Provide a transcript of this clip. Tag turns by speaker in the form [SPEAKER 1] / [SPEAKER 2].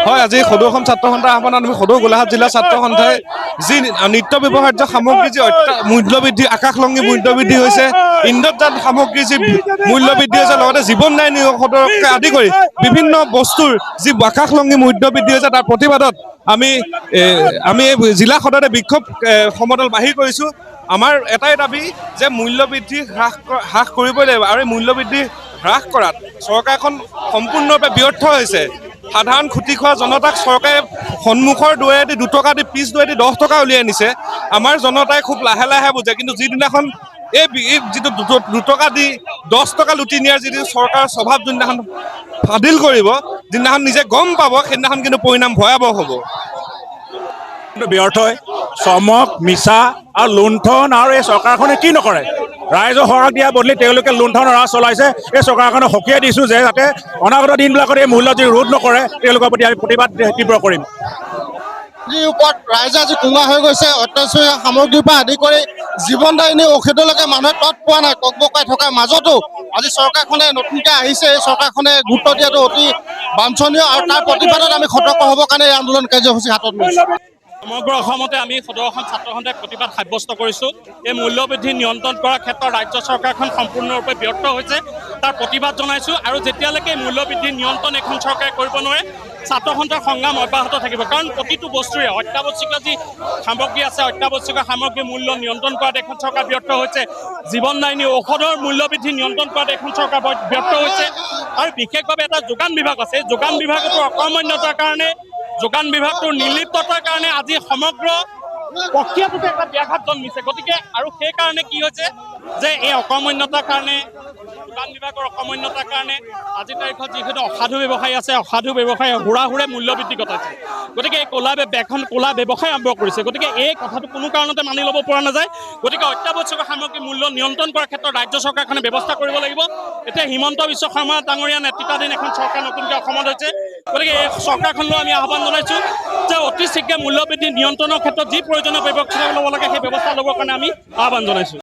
[SPEAKER 1] হয়, আজি সদৌ অসম ছাত্ৰ সন্থাৰ আহ্বানত আমি সদৌ গোলাঘাট জিলা ছাত্ৰ সন্থাই যি নিত্য ব্যৱহাৰ্য সামগ্ৰী যি মূল্যবৃদ্ধি আকাশলংঘী মূল্যবৃদ্ধি হৈছে, ইন্ধনজাত সামগ্ৰী যি মূল্যবৃদ্ধি হৈছে, লগতে জীৱনদায়িনী ঔষধকে আদি কৰি বিভিন্ন বস্তুৰ যি আকাশলংঘী মূল্যবৃদ্ধি হৈছে, তাৰ প্ৰতিবাদত আমি জিলা সদৰে বিক্ষোভ সমদল বাহিৰ কৰিছোঁ। আমাৰ এটাই দাবী যে মূল্যবৃদ্ধি হ্ৰাস কৰিবই লাগিব, আৰু এই মূল্যবৃদ্ধি হ্ৰাস কৰাত চৰকাৰখন সম্পূৰ্ণৰূপে ব্যৰ্থ হৈছে। সাধাৰণ খুটি খোৱা জনতাক চৰকাৰে সন্মুখৰ দুৱাৰেদি 2 টকা দি পিছ দুৱাৰেদি 10 টকা উলিয়াই নিছে। আমাৰ জনতাই খুব লাহে লাহে বুজে, কিন্তু যিদিনাখন এই যিটো 2 টকা দি 10 টকা লুটি নিয়াৰ যিটো চৰকাৰৰ স্বভাৱ যোনদিনাখন ফাদিল কৰিব, যিদিনাখন নিজে গম পাব, সেইদিনাখন কিন্তু পৰিণাম ভয়াৱহ হ'ব।
[SPEAKER 2] ব্যৰ্থ হয়, চমক মিছা আৰু লুণ্ঠন, আৰু এই চৰকাৰখনে কি নকৰে। ৰাইজৰ সৰহ দিয়া বদলি তেওঁলোকে লুণ্ঠনৰ ৰাজ চলাইছে। এই চৰকাৰখনক সকীয়াই দিছোঁ যে যাতে অনাগত দিনবিলাকত এই মূল্য যি ৰোধ নকৰে, তেওঁলোকৰ প্ৰতি আমি প্ৰতিবাদ তীব্ৰ কৰিম।
[SPEAKER 3] ওপৰত ৰাইজে আজি কোঙা হৈ গৈছে। অত্যাৱশ্যকীয় সামগ্ৰীৰ পৰা আদি কৰি জীৱনদায়িনী ঔষধলৈকে মানুহে তৎ পোৱা নাই। ককবকাই থকাৰ মাজতো আজি চৰকাৰখনে নতুনকৈ আহিছে, এই চৰকাৰখনে গুৰুত্ব দিয়াটো অতি বাঞ্ছনীয়, আৰু তাৰ প্ৰতিবাদত আমি সতৰ্ক হ'বৰ কাৰণে এই আন্দোলন কাৰ্যসূচী হাতত লৈছোঁ।
[SPEAKER 4] সমগ্ৰ অসমতে আমি সদৌ অসম ছাত্ৰ সন্থাই প্ৰতিবাদ সাব্যস্ত কৰিছোঁ। এই মূল্যবৃদ্ধি নিয়ন্ত্ৰণ কৰাৰ ক্ষেত্ৰত ৰাজ্য চৰকাৰখন সম্পূৰ্ণৰূপে ব্যৰ্থ হৈছে, তাৰ প্ৰতিবাদ জনাইছোঁ। আৰু যেতিয়ালৈকে মূল্যবৃদ্ধি নিয়ন্ত্ৰণ এখন চৰকাৰে কৰিব নোৱাৰে, ছাত্ৰ সন্থাৰ সংগ্ৰাম অব্যাহত থাকিব। কাৰণ প্ৰতিটো বস্তুৰে অত্যাৱশ্যকীয় যি সামগ্ৰী আছে, অত্যাৱশ্যকীয় সামগ্ৰীৰ মূল্য নিয়ন্ত্ৰণ কৰাত এখন চৰকাৰ ব্যৰ্থ হৈছে। জীৱনদায়িনী ঔষধৰ মূল্যবৃদ্ধি নিয়ন্ত্ৰণ কৰাত এখন চৰকাৰ ব্যৰ্থ হৈছে। আৰু বিশেষভাৱে এটা যোগান বিভাগ আছে, যোগান বিভাগটোৰ অকৰ্মণ্যতাৰ কাৰণে, যোগান বিভাগটোৰ নিৰ্লিপ্ততাৰ কাৰণে আজি সমগ্ৰ প্ৰক্ৰিয়াটোতে এটা ব্যাঘাত জন্মিছে। গতিকে আৰু সেইকাৰণে কি হৈছে যে এই অকৰ্মণ্যতাৰ কাৰণে, যোগান বিভাগৰ অকৰ্মণ্যতাৰ কাৰণে আজিৰ তাৰিখত যিখিনি অসাধু ব্যৱসায়ী আছে, অসাধু ব্যৱসায়ী হুৰাহুৰে মূল্যবৃদ্ধি ঘটাইছে। গতিকে এই এখন ক'লা ব্যৱসায় আৰম্ভ কৰিছে। গতিকে এই কথাটো কোনো কাৰণতে মানি ল'ব পৰা নাযায়। গতিকে অত্যাৱশ্যকীয় সামগ্ৰী মূল্য নিয়ন্ত্ৰণ কৰাৰ ক্ষেত্ৰত ৰাজ্য চৰকাৰখনে ব্যৱস্থা কৰিব লাগিব। এতিয়া হিমন্ত বিশ্ব শৰ্মা ডাঙৰীয়া নেতৃত্বাধীন এখন চৰকাৰ নতুনকৈ অসমত হৈছে। গতিকে এই চৰকাৰখনলৈ আমি আহ্বান জনাইছোঁ যে অতি শীঘ্ৰে মূল্যবৃদ্ধি নিয়ন্ত্ৰণৰ ক্ষেত্ৰত যি প্ৰয়োজনীয় ব্যৱস্থা ল'ব লাগে, সেই ব্যৱস্থা ল'বৰ কাৰণে আমি আহ্বান জনাইছোঁ।